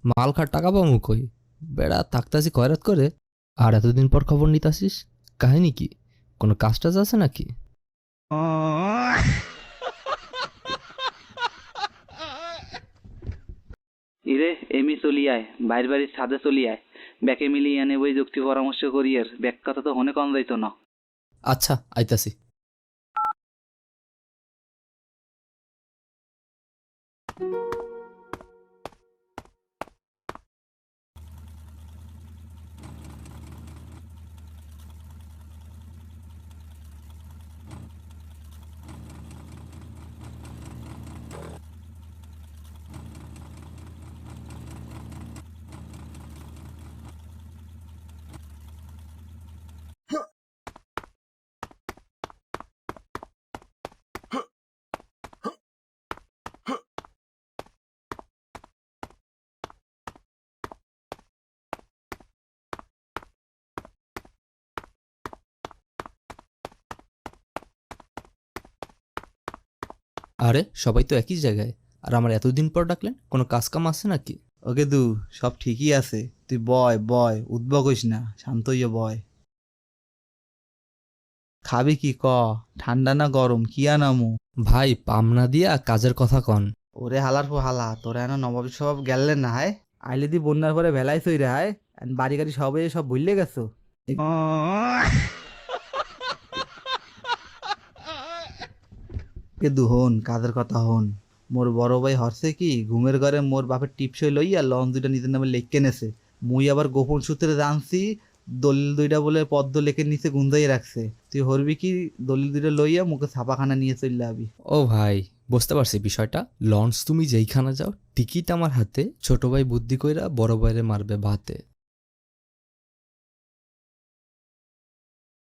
মাল খার টাকা পাবো কই? বেড়া থাকতাছি কয়রাত করে আর এতদিন পর খবর নিতাসিস। কাহিনী কি? কোনো কাজ টাজ আছে নাকি? ইরে এমি চলি আয়, বাইর বাড়ির ছাদে চলি আয়। ব্যাকে মিলি এনে বই যুক্তি পরামর্শ করি আর ব্যাক কথা তো হনে কম যাইতো না। আচ্ছা আইতাছি। আরে সবাই তো একই জায়গায়, আর আমার এতদিন পর ডাকলেন, কোনো কাজ কাম আছে নাকি? ওকে দু, সব ঠিকই আছে। তুই বয় বয়, উদ্ভব হইস না, শান্ত হইয়া বয়। খাবি কি ক? ঠান্ডা না গরম কি আনামু? ভাই পামনা দিয়া কাজের কথা কন। ওরে হালার পো হালা, তোরা এনা নবাবী সব গেললে না হায়। আইলে দি বন্যার পরে ভেলাই সই রে হায়। বাড়ি গাড়ি সবে সব ভুললে গেছো। কে দু হন, কাজের কথা হন। মোর বড় ভাই হরছে কি ঘুমের ঘরে মোর বাপের টিপসই লইয়া লন দুইটা নিজের নামে লেখকে নেছে। মুই আবার গোপন সূত্রে জানছি দলিল দুইটা বলে পদ্ম লেখের নিচে গুন্দাই রাখছে। তুই হরবি কি দলিল দুইটা লইয়া মুখে ছাপাখানা নিয়ে চললে আবি। ও ভাই, বুঝতে পারছি বিষয়টা। লঞ্চ তুমি যেইখানে যাও টিকিট আমার হাতে, ছোট ভাই বুদ্ধি কইরা বড় ভাইরে মারবে ভাতে।